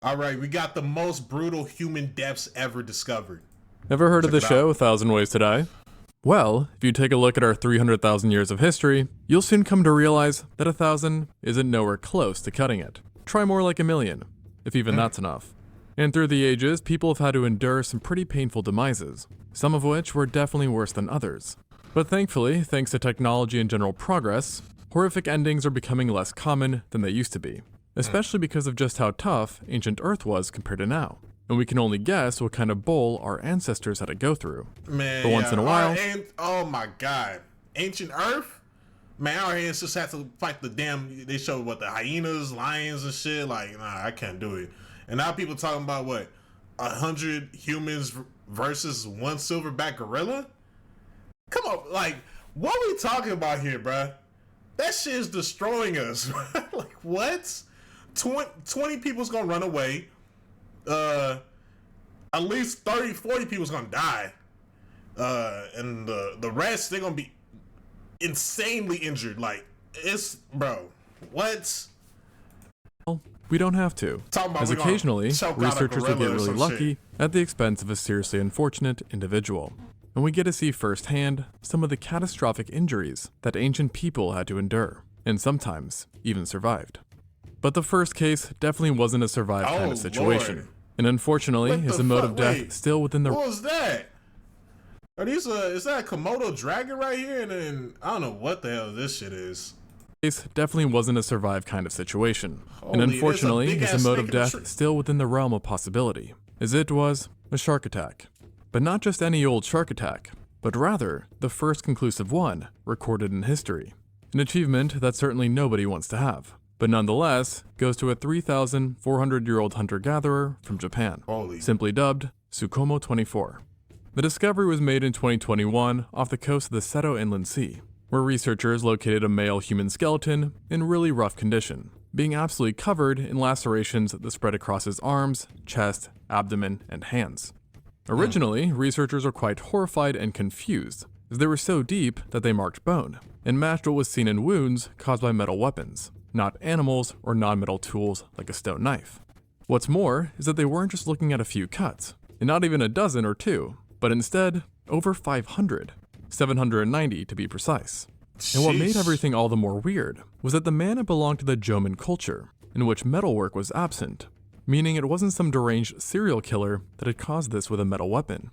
All right, we got the most brutal human deaths ever discovered. Ever heard of Check the it out. show A Thousand Ways to Die? Well, if you take a look at our 300,000 years of history, you'll soon come to realize that 1,000 isn't nowhere close to cutting it. Try more like 1,000,000, if even that's enough. And through the ages, people have had to endure some pretty painful demises, some of which were definitely worse than others. But thankfully, thanks to technology and general progress, horrific endings are becoming less common than they used to be, especially because of just how tough ancient Earth was compared to now. And we can only guess what kind of bowl our ancestors had to go through. Man, But once in a while, oh my god, ancient Earth. Man, our ancestors had to fight the damn. They showed what the hyenas, lions, and shit. Like, nah, I can't do it. And now people talking about what 100 humans versus one silverback gorilla. Come on, like, what are we talking about here, bruh? That shit is destroying us. Like, what? 20 people's gonna run away. At least 30, 40 people's gonna die. And the rest, they're gonna be insanely injured. Like, it's, bro, what? we don't have to, Talking about as we gonna occasionally, choke out a researchers will gorilla get or really some lucky shit. at the expense of a seriously unfortunate individual. And we get to see firsthand some of the catastrophic injuries that ancient people had to endure, and sometimes even survived. But the first case definitely wasn't a survive kind Oh, of situation. Lord. And unfortunately, What is the a mode fuck? of death Wait. still within the What was that? Are these is that a Komodo dragon right here? And then I don't know what the hell this shit is. case definitely wasn't a survive kind of situation. Holy, And there's a unfortunately, is big-ass a mode snake of in the death tree. still within the realm of possibility, as it was a shark attack. But not just any old shark attack, but rather the first conclusive one recorded in history. An achievement that certainly nobody wants to have, but nonetheless goes to a 3,400-year-old hunter-gatherer from Japan, Holy. simply dubbed Tsukumo 24. The discovery was made in 2021 off the coast of the Seto Inland Sea, where researchers located a male human skeleton in really rough condition, being absolutely covered in lacerations that spread across his arms, chest, abdomen, and hands. Originally, researchers were quite horrified and confused, as they were so deep that they marked bone, and matched what was seen in wounds caused by metal weapons, not animals or non-metal tools like a stone knife. What's more is that they weren't just looking at a few cuts, and not even a dozen or two, but instead over 500, 790 to be precise. And what made Sheesh. everything all the more weird was that the man had belonged to the Jomon culture, in which metalwork was absent, meaning it wasn't some deranged serial killer that had caused this with a metal weapon.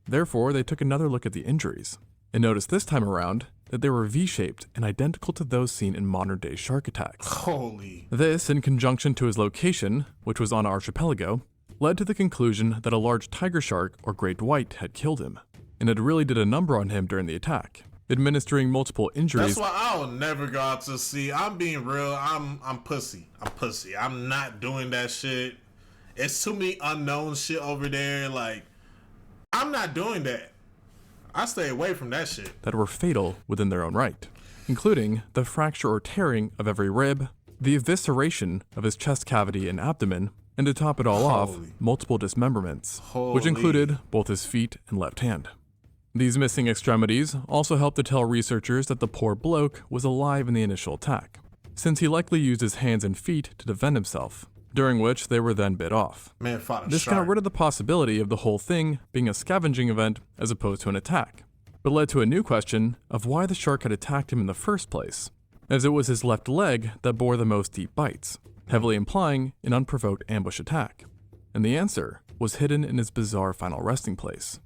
Therefore, they took another look at the injuries, and noticed this time around that they were V-shaped and identical to those seen in modern-day shark attacks. Holy. This, in conjunction to his location, which was on an archipelago, led to the conclusion that a large tiger shark or great white had killed him, and it really did a number on him during the attack, administering multiple injuries. That's why I'll never go out to sea. I'm being real. I'm pussy. I'm pussy. I'm not doing that shit. It's too many unknown shit over there. Like, I'm not doing that. I stay away from that shit. that were fatal within their own right, including the fracture or tearing of every rib, the evisceration of his chest cavity and abdomen, and to top it all off, Holy. multiple dismemberments, which Holy. included both his feet and left hand. These missing extremities also helped to tell researchers that the poor bloke was alive in the initial attack, since he likely used his hands and feet to defend himself, during which they were then bit off. Man fought a This shark. got rid of the possibility of the whole thing being a scavenging event as opposed to an attack, but led to a new question of why the shark had attacked him in the first place, as it was his left leg that bore the most deep bites, heavily implying an unprovoked ambush attack. And the answer was hidden in his bizarre final resting place.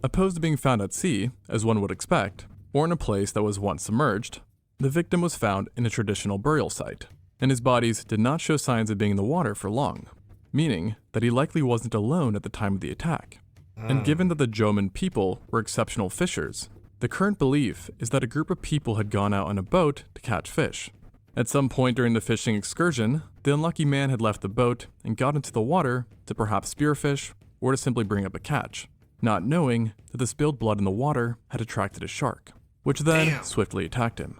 Opposed to being found at sea, as one would expect, or in a place that was once submerged, the victim was found in a traditional burial site, and his bodies did not show signs of being in the water for long, meaning that he likely wasn't alone at the time of the attack. And given that the Jomon people were exceptional fishers, the current belief is that a group of people had gone out on a boat to catch fish. At some point during the fishing excursion, the unlucky man had left the boat and got into the water to perhaps spearfish or to simply bring up a catch, not knowing that the spilled blood in the water had attracted a shark, which then Damn. swiftly attacked him.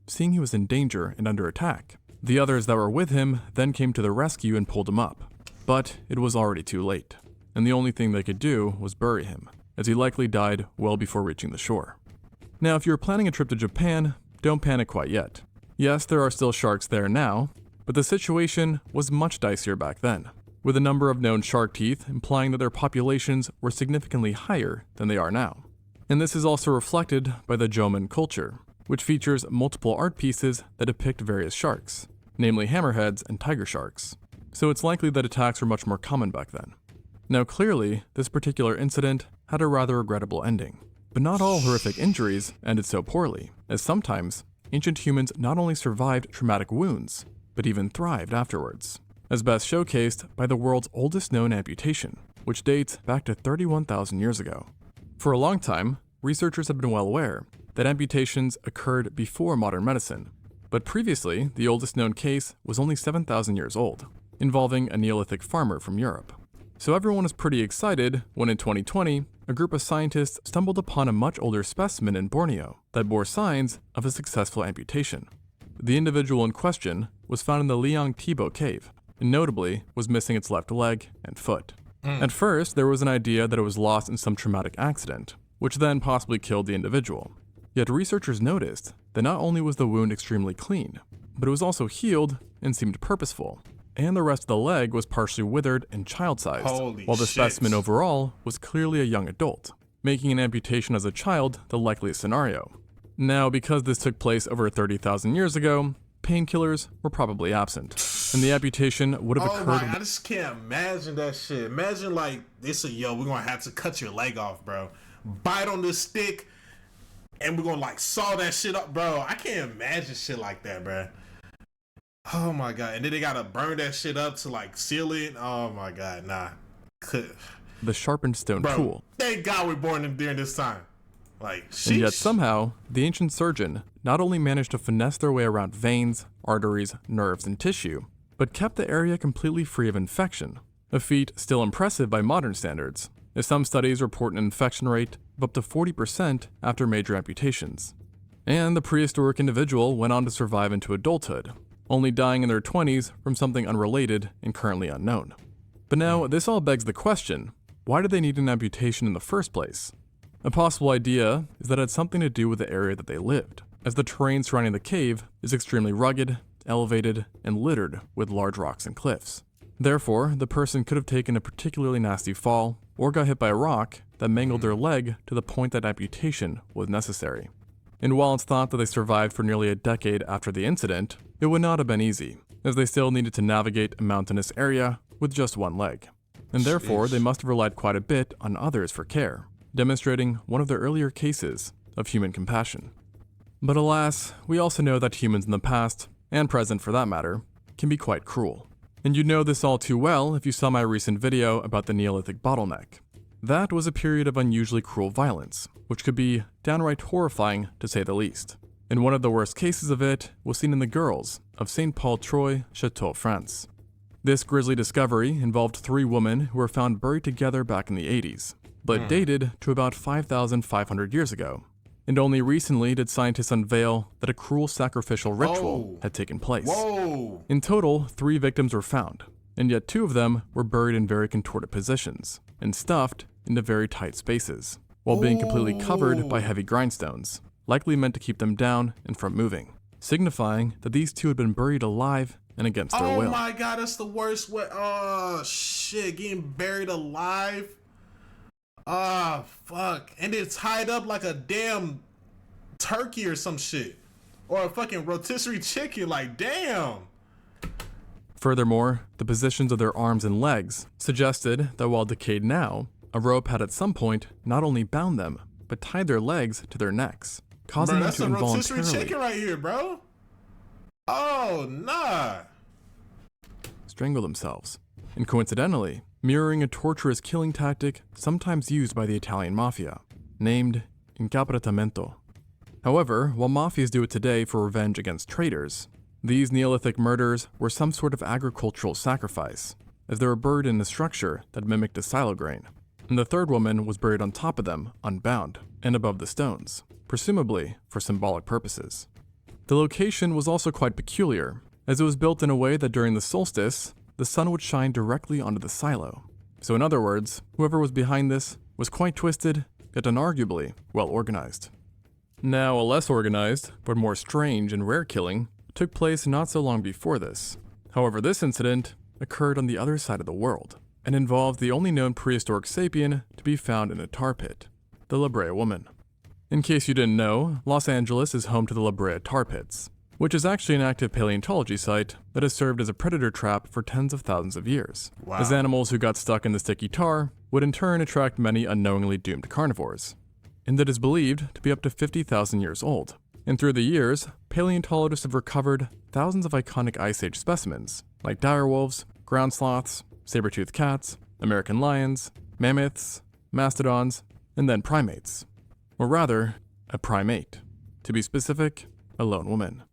Seeing he was in danger and under attack, the others that were with him then came to the rescue and pulled him up. But it was already too late, and the only thing they could do was bury him, as he likely died well before reaching the shore. Now, if you're planning a trip to Japan, don't panic quite yet. Yes, there are still sharks there now, but the situation was much dicier back then. with a number of known shark teeth implying that their populations were significantly higher than they are now. And this is also reflected by the Jomon culture, which features multiple art pieces that depict various sharks, namely hammerheads and tiger sharks. So it's likely that attacks were much more common back then. Now clearly, this particular incident had a rather regrettable ending. But not all horrific injuries ended so poorly, as sometimes ancient humans not only survived traumatic wounds, but even thrived afterwards, as best showcased by the world's oldest known amputation, which dates back to 31,000 years ago. For a long time, researchers have been well aware that amputations occurred before modern medicine, but previously the oldest known case was only 7,000 years old, involving a Neolithic farmer from Europe. So everyone was pretty excited when in 2020, a group of scientists stumbled upon a much older specimen in Borneo that bore signs of a successful amputation. The individual in question was found in the Liang Tibo cave, and notably was missing its left leg and foot. At first, there was an idea that it was lost in some traumatic accident, which then possibly killed the individual. Yet researchers noticed that not only was the wound extremely clean, but it was also healed and seemed purposeful. And the rest of the leg was partially withered and child-sized, while the specimen overall was clearly a young adult, making an amputation as a child the likeliest scenario. Now, because this took place over 30,000 years ago, painkillers were probably absent, and the amputation would have occurred. I just can't imagine that shit. Imagine like they say, yo, we're gonna have to cut your leg off, bro. Bite on this stick, and we're gonna like saw that shit up, bro. I can't imagine shit like that, bro. Oh my god. And then they gotta burn that shit up to like seal it. Oh my god, nah. The sharpened stone tool. Thank God we're born during this time. Like, sheesh. And yet somehow, the ancient surgeon not only managed to finesse their way around veins, arteries, nerves, and tissue, but kept the area completely free of infection. A feat still impressive by modern standards, as some studies report an infection rate of up to 40% after major amputations. And the prehistoric individual went on to survive into adulthood, only dying in their 20s from something unrelated and currently unknown. But now, this all begs the question, why did they need an amputation in the first place? A possible idea is that it had something to do with the area that they lived, as the terrain surrounding the cave is extremely rugged, elevated, and littered with large rocks and cliffs. Therefore, the person could have taken a particularly nasty fall or got hit by a rock that mangled their leg to the point that amputation was necessary. And while it's thought that they survived for nearly a decade after the incident, it would not have been easy, as they still needed to navigate a mountainous area with just one leg. And therefore, they must have relied quite a bit on others for care, demonstrating one of their earlier cases of human compassion. But alas, we also know that humans in the past, and present for that matter, can be quite cruel. And you'd know this all too well if you saw my recent video about the Neolithic bottleneck. That was a period of unusually cruel violence, which could be downright horrifying to say the least. And one of the worst cases of it was seen in the girls of St. Paul Troy, Chateau, France. This grisly discovery involved 3 women who were found buried together back in the 80s, but dated to about 5,500 years ago. And only recently did scientists unveil that a cruel sacrificial ritual had taken place. In total, 3 victims were found, and yet 2 of them were buried in very contorted positions and stuffed into very tight spaces, while being completely covered by heavy grindstones, likely meant to keep them down and from moving, signifying that these 2 had been buried alive and against their will. Oh my god, that's the worst way. Oh shit, getting buried alive. Ah, fuck. And it's tied up like a damn turkey or some shit. Or a fucking rotisserie chicken, like, damn. Furthermore, the positions of their arms and legs suggested that while decayed now, a rope had at some point not only bound them, but tied their legs to their necks, causing them to involuntarily... That's a rotisserie chicken right here, bro. Oh, nah. Strangle themselves. And coincidentally, mirroring a torturous killing tactic sometimes used by the Italian mafia, named incapacitamento. However, while mafias do it today for revenge against traitors, these Neolithic murders were some sort of agricultural sacrifice, as they were buried in a structure that mimicked a silo grain, and the 3rd woman was buried on top of them, unbound, and above the stones, presumably for symbolic purposes. The location was also quite peculiar, as it was built in a way that during the solstice, the sun would shine directly onto the silo. So in other words, whoever was behind this was quite twisted, yet unarguably well organized. Now, a less organized, but more strange and rare killing took place not so long before this. However, this incident occurred on the other side of the world and involved the only known prehistoric sapien to be found in a tar pit, the La Brea Woman. In case you didn't know, Los Angeles is home to the La Brea Tar Pits, which is actually an active paleontology site that has served as a predator trap for tens of thousands of years, as animals who got stuck in the sticky tar would in turn attract many unknowingly doomed carnivores. And it is believed to be up to 50,000 years old. And through the years, paleontologists have recovered thousands of iconic Ice Age specimens, like direwolves, ground sloths, saber-toothed cats, American lions, mammoths, mastodons, and then primates. Or rather, a primate. To be specific, a lone woman.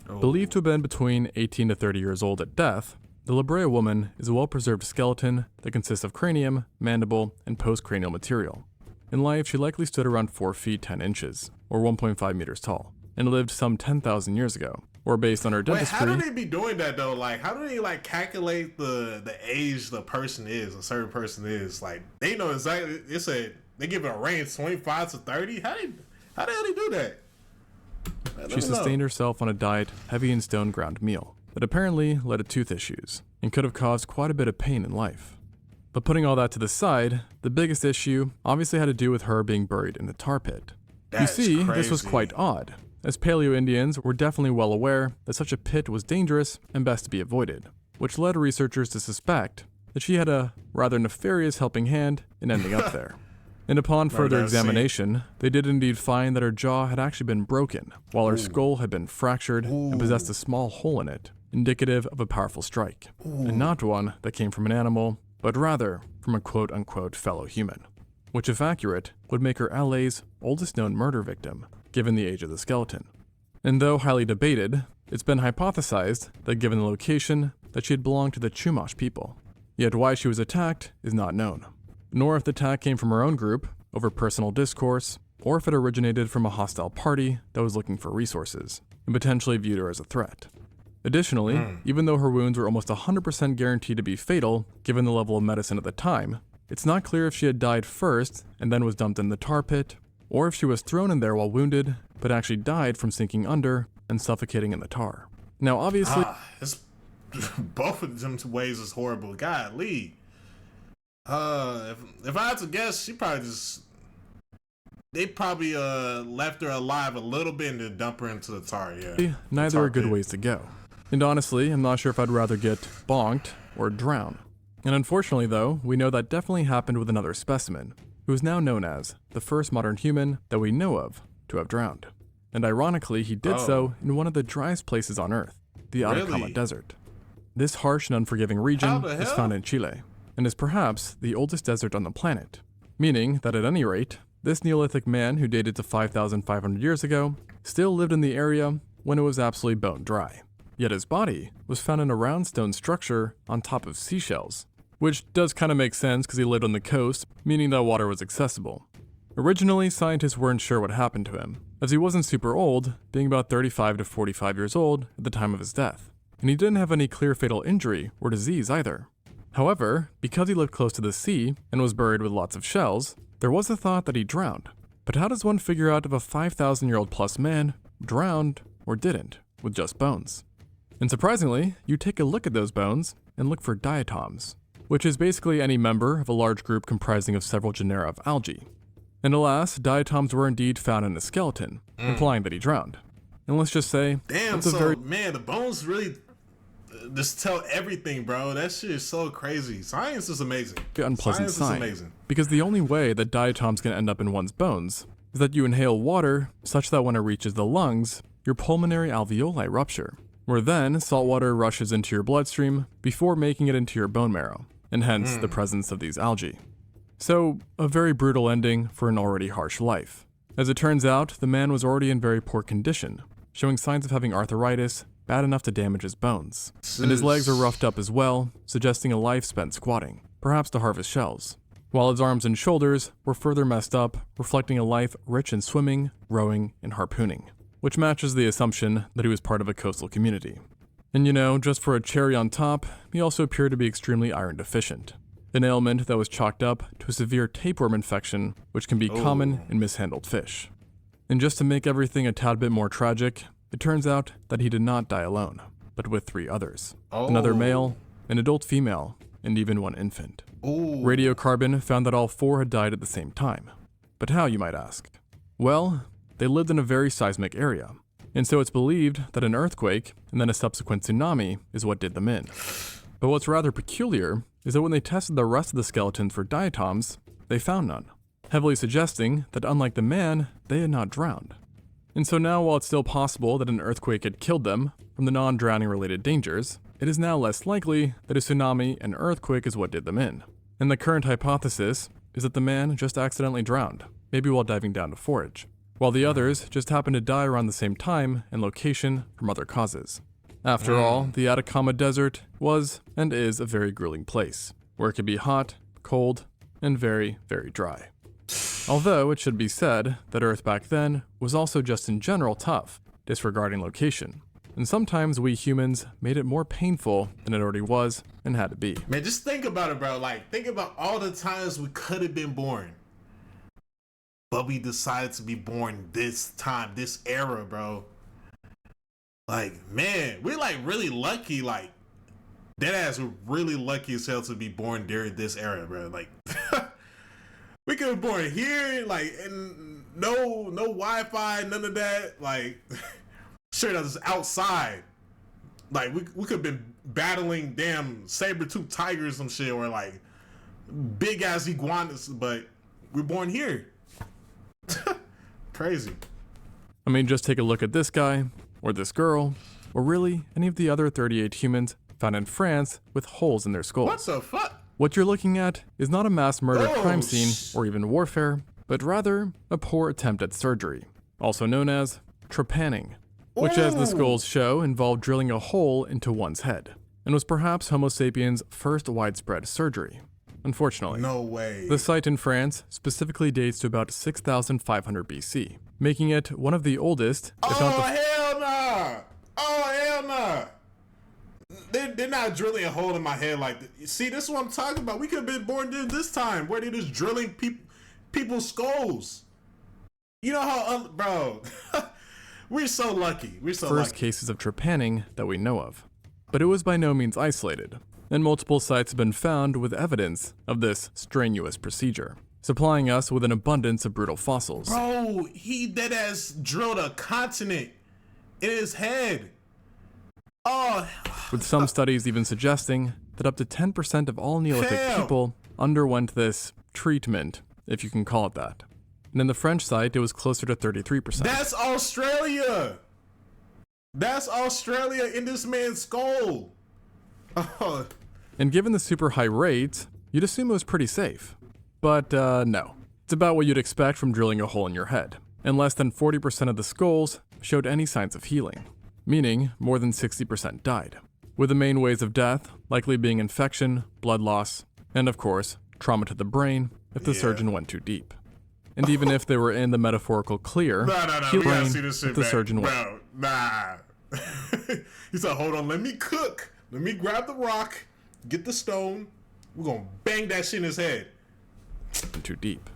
Believed to have been between 18 to 30 years old at death, the La Brea Woman is a well-preserved skeleton that consists of cranium, mandible, and postcranial material. In life, she likely stood around 4 feet 10 inches, or 1.5 meters tall, and lived some 10,000 years ago, or based on her dentistry. Wait, how do they be doing that though? Like, how do they like calculate the age the person is, a certain person is? Like, they know exactly. They give it a range 25 to 30. How the hell they do that? She sustained herself on a diet heavy in stone ground meal that apparently led to tooth issues and could have caused quite a bit of pain in life. But putting all that to the side, the biggest issue obviously had to do with her being buried in a tar pit. That's you see, crazy. This was quite odd, as Paleo-Indians were definitely well aware that such a pit was dangerous and best to be avoided, which led researchers to suspect that she had a rather nefarious helping hand in ending up there. And upon further examination, they did indeed find that her jaw had actually been broken, while her skull had been fractured and possessed a small hole in it, indicative of a powerful strike, and not one that came from an animal, but rather from a quote-unquote fellow human, which if accurate, would make her LA's oldest known murder victim, given the age of the skeleton. And though highly debated, it's been hypothesized that given the location, that she had belonged to the Chumash people. Yet why she was attacked is not known, nor if the attack came from her own group, over personal discourse, or if it originated from a hostile party that was looking for resources, and potentially viewed her as a threat. Additionally, even though her wounds were almost 100% guaranteed to be fatal, given the level of medicine at the time, it's not clear if she had died first and then was dumped in the tar pit, or if she was thrown in there while wounded, but actually died from sinking under and suffocating in the tar. Now obviously... both of them ways is horrible. Golly. If I had to guess, they probably left her alive a little bit and then dump her into the tar. Yeah, neither are good ways to go. And honestly, I'm not sure if I'd rather get bonked or drown. And unfortunately though, we know that definitely happened with another specimen, who is now known as the first modern human that we know of to have drowned. And ironically, he did so in one of the driest places on Earth, the Atacama Desert. This harsh and unforgiving region is found in Chile, and is perhaps the oldest desert on the planet, meaning that at any rate, this Neolithic man who dated to 5,500 years ago still lived in the area when it was absolutely bone dry. Yet his body was found in a round stone structure on top of seashells, which does kind of make sense because he lived on the coast, meaning that water was accessible. Originally, scientists weren't sure what happened to him, as he wasn't super old, being about 35 to 45 years old at the time of his death, and he didn't have any clear fatal injury or disease either. However, because he lived close to the sea and was buried with lots of shells, there was a thought that he drowned. But how does one figure out if a 5,000-year-old plus man drowned or didn't, with just bones? And surprisingly, you take a look at those bones and look for diatoms, which is basically any member of a large group comprising of several genera of algae. And alas, diatoms were indeed found in the skeleton, implying that he drowned. And let's just say, damn, man, the bones really just tell everything, bro. That shit is so crazy. Science is amazing. Unpleasant Science sign, is amazing. Because the only way that diatoms can end up in one's bones is that you inhale water such that when it reaches the lungs, your pulmonary alveoli rupture, where then salt water rushes into your bloodstream before making it into your bone marrow, and hence the presence of these algae. So, a very brutal ending for an already harsh life. As it turns out, the man was already in very poor condition, showing signs of having arthritis, bad enough to damage his bones. And his legs are roughed up as well, suggesting a life spent squatting, perhaps to harvest shells. While his arms and shoulders were further messed up, reflecting a life rich in swimming, rowing, and harpooning, which matches the assumption that he was part of a coastal community. And just for a cherry on top, he also appeared to be extremely iron deficient, an ailment that was chalked up to a severe tapeworm infection, which can be common in mishandled fish. And just to make everything a tad bit more tragic, it turns out that he did not die alone, but with 3 others. Another male, an adult female, and even one infant. Ooh. Radiocarbon found that all 4 had died at the same time. But how, you might ask? Well, they lived in a very seismic area, and so it's believed that an earthquake and then a subsequent tsunami is what did them in. But what's rather peculiar is that when they tested the rest of the skeletons for diatoms, they found none, heavily suggesting that unlike the man, they had not drowned. And so now, while it's still possible that an earthquake had killed them from the non-drowning related dangers, it is now less likely that a tsunami and earthquake is what did them in. And the current hypothesis is that the man just accidentally drowned, maybe while diving down to forage, while the others just happened to die around the same time and location from other causes. After all, the Atacama Desert was and is a very grueling place, where it can be hot, cold, and very, very dry. Although it should be said that Earth back then was also just in general tough, disregarding location, and sometimes we humans made it more painful than it already was and had to be. Man, just think about it, bro. Like, think about all the times we could have been born, but we decided to be born this time, this era, bro. Like, man, we're like really lucky, like deadass, we're really lucky as hell to be born during this era, bro. Like, we could have been born here, like, and no Wi-Fi, none of that. Like, straight up outside. Like, we could have been battling damn saber-toothed tigers and shit, or like big ass iguanas, but we're born here. Crazy. I mean, just take a look at this guy, or this girl, or really any of the other 38 humans found in France with holes in their skulls. What the fuck? What you're looking at is not a mass murder crime scene or even warfare, but rather a poor attempt at surgery, also known as trepanning, which, as the skulls show, involved drilling a hole into one's head, and was perhaps Homo sapiens' first widespread surgery. Unfortunately, No way. the site in France specifically dates to about 6,500 BC, making it one of the oldest, if not the hell nah! Oh, hell nah! They're not drilling a hole in my head like that. See, this is what I'm talking about. We could have been born during this time where they're just drilling people's skulls. You know how, bro, we're so lucky. We're so first lucky. cases of trepanning that we know of. But it was by no means isolated, and multiple sites have been found with evidence of this strenuous procedure, supplying us with an abundance of brutal fossils. Bro, he deadass drilled a continent in his head. Oh, With some studies even suggesting that up to 10% of all Neolithic Damn. people underwent this treatment, if you can call it that. And in the French site, it was closer to 33%. that's Australia. That's Australia in this man's skull. Oh, And given the super high rates, you'd assume it was pretty safe. But no. It's about what you'd expect from drilling a hole in your head. And less than 40% of the skulls showed any signs of healing, meaning more than 60% died, with the main ways of death likely being infection, blood loss, and of course, trauma to the brain if the surgeon went too deep. And even if they were in the metaphorical clear, no, we healing gotta see this shit if the back. surgeon went Bro, nah. He said, hold on, let me cook. Let me grab the rock, get the stone. We're gonna bang that shit in his head. too deep.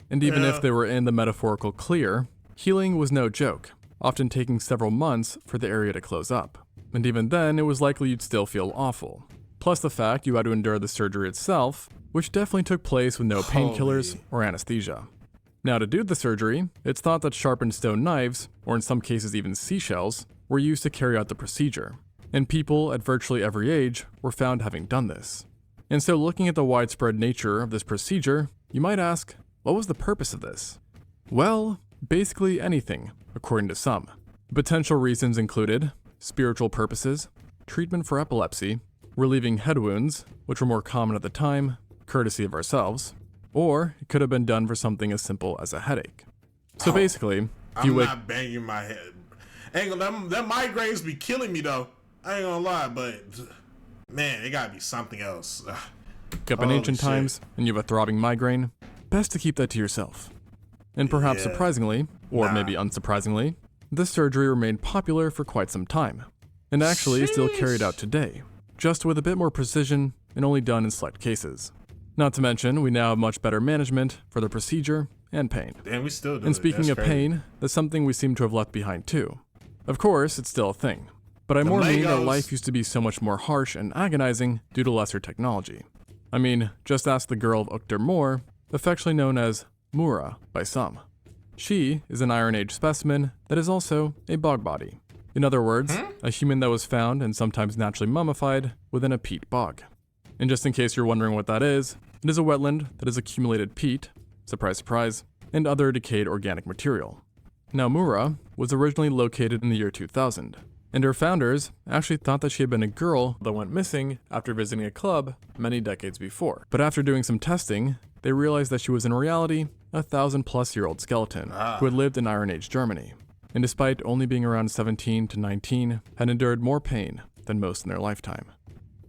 And even if they were in the metaphorical clear, healing was no joke, often taking several months for the area to close up. And even then, it was likely you'd still feel awful. Plus the fact you had to endure the surgery itself, which definitely took place with no painkillers or anesthesia. Now, to do the surgery, it's thought that sharpened stone knives, or in some cases even seashells, were used to carry out the procedure, and people at virtually every age were found having done this. And so, looking at the widespread nature of this procedure, you might ask, what was the purpose of this? Well, basically anything, according to some. Potential reasons included spiritual purposes, treatment for epilepsy, relieving head wounds, which were more common at the time, courtesy of ourselves, or it could have been done for something as simple as a headache. So basically, if you I'm wake not banging my head. Ain't gonna, that migraines be killing me though. I ain't gonna lie, but man, it gotta be something else. up in Holy ancient shit. times and you have a throbbing migraine, best to keep that to yourself. And perhaps Yeah. surprisingly, or maybe unsurprisingly, this surgery remained popular for quite some time, and actually is still carried out today, just with a bit more precision and only done in select cases. Not to mention, we now have much better management for the procedure and pain. Damn, we still do And it. speaking That's of crazy. pain, that's something we seem to have left behind too. Of course, it's still a thing, But I The more mean that Legos. life used to be so much more harsh and agonizing due to lesser technology. I mean, just ask the girl of Ukter Moor, affectionately known as Mura by some. She is an Iron Age specimen that is also a bog body. In other words, a human that was found and sometimes naturally mummified within a peat bog. And just in case you're wondering what that is, it is a wetland that has accumulated peat, surprise surprise, and other decayed organic material. Now Mura was originally located in the year 2000, and her founders actually thought that she had been a girl that went missing after visiting a club many decades before. But after doing some testing, they realized that she was in reality a 1,000-plus-year-old skeleton who had lived in Iron Age Germany, and despite only being around 17 to 19, had endured more pain than most in their lifetime.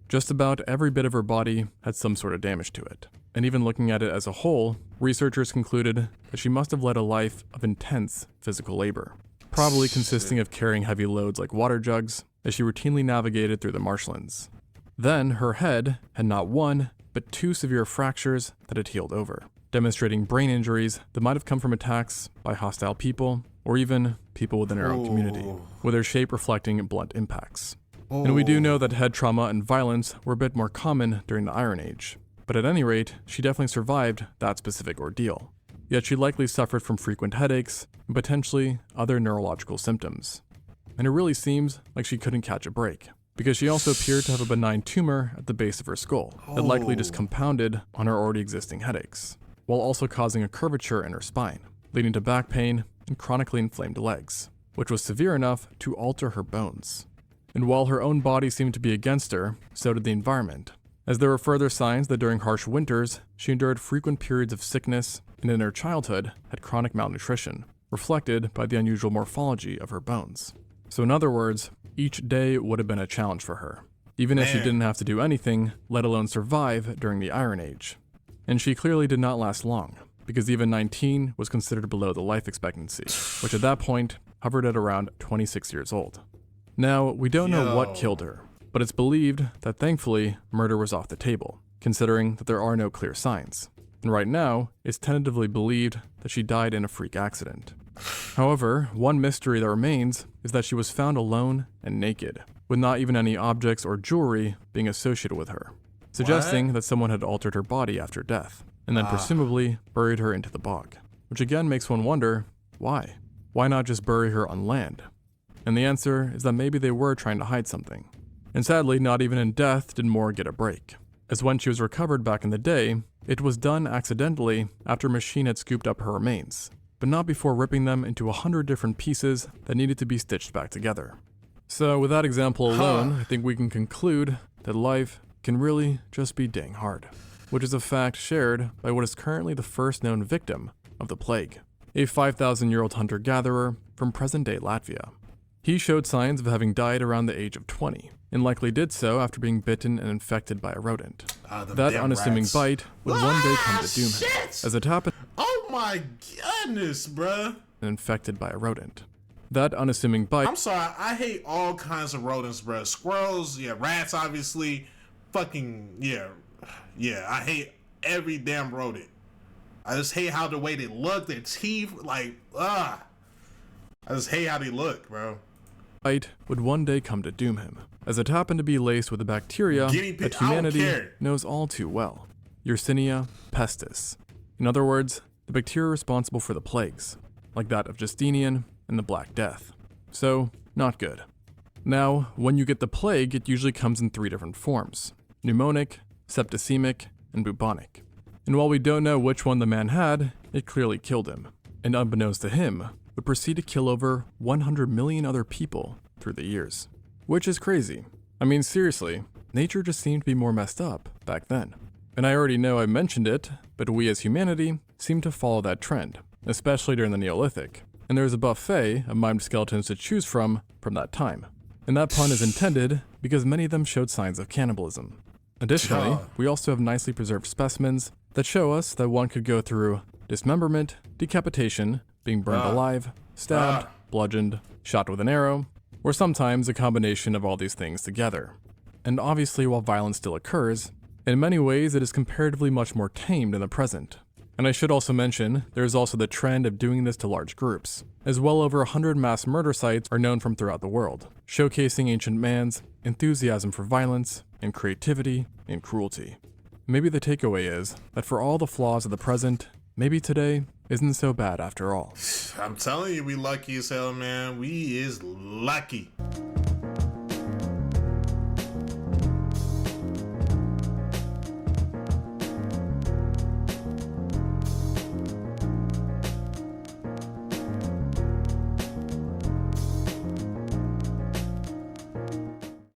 Just about every bit of her body had some sort of damage to it, and even looking at it as a whole, researchers concluded that she must have led a life of intense physical labor, probably consisting of carrying heavy loads like water jugs as she routinely navigated through the marshlands. Then her head had not one, but two severe fractures that had healed over, demonstrating brain injuries that might have come from attacks by hostile people or even people within her own community, with her shape reflecting blunt impacts. And we do know that head trauma and violence were a bit more common during the Iron Age, but at any rate, she definitely survived that specific ordeal. Yet she likely suffered from frequent headaches and potentially other neurological symptoms. And it really seems like she couldn't catch a break, because she also appeared to have a benign tumor at the base of her skull that likely just compounded on her already existing headaches, while also causing a curvature in her spine, leading to back pain and chronically inflamed legs, which was severe enough to alter her bones. And while her own body seemed to be against her, so did the environment, as there were further signs that during harsh winters, she endured frequent periods of sickness and in her childhood had chronic malnutrition, reflected by the unusual morphology of her bones. So in other words, each day would have been a challenge for her, even if she didn't have to do anything, let alone survive during the Iron Age. And she clearly did not last long, because even 19 was considered below the life expectancy, which at that point hovered at around 26 years old. Now, we don't know what killed her, but it's believed that thankfully murder was off the table, considering that there are no clear signs. And right now, it's tentatively believed that she died in a freak accident. However, one mystery that remains is that she was found alone and naked, with not even any objects or jewelry being associated with her, suggesting that someone had altered her body after death, and then presumably buried her into the bog. Which again makes one wonder, why? Why not just bury her on land? And the answer is that maybe they were trying to hide something. And sadly, not even in death did Moore get a break, as when she was recovered back in the day, it was done accidentally after a machine had scooped up her remains, but not before ripping them into 100 different pieces that needed to be stitched back together. So with that example alone, I think we can conclude that life can really just be dang hard, which is a fact shared by what is currently the first known victim of the plague, a 5,000-year-old hunter-gatherer from present-day Latvia. He showed signs of having died around the age of 20, and likely did so after being bitten and infected by a rodent. That unassuming bite would one day come to doom him, as it happened. Oh my goodness, bruh. And infected by a rodent. That unassuming bite. I'm sorry, I hate all kinds of rodents, bruh. Squirrels, yeah, rats, obviously. Fucking, yeah, I hate every damn rodent. I just hate how the way they look, their teeth, like, I just hate how they look, bro. Bite would one day come to doom him, as it happened to be laced with a bacteria that humanity knows all too well, Yersinia pestis. In other words, the bacteria responsible for the plagues, like that of Justinian and the Black Death. So, not good. Now, when you get the plague, it usually comes in 3 different forms: pneumonic, septicemic, and bubonic. And while we don't know which one the man had, it clearly killed him, and unbeknownst to him, would proceed to kill over 100 million other people through the years. Which is crazy. I mean, seriously, nature just seemed to be more messed up back then. And I already know I mentioned it, but we as humanity seem to follow that trend, especially during the Neolithic. And there's a buffet of mimed skeletons to choose from that time. And that pun is intended because many of them showed signs of cannibalism. Additionally, we also have nicely preserved specimens that show us that one could go through dismemberment, decapitation, being burned alive, stabbed, bludgeoned, shot with an arrow, or sometimes a combination of all these things together. And obviously, while violence still occurs, in many ways it is comparatively much more tamed in the present, And I should also mention, there is also the trend of doing this to large groups, as well over 100 mass murder sites are known from throughout the world, showcasing ancient man's enthusiasm for violence and creativity and cruelty. Maybe the takeaway is that for all the flaws of the present, maybe today isn't so bad after all. I'm telling you, we lucky as hell, man. We is lucky.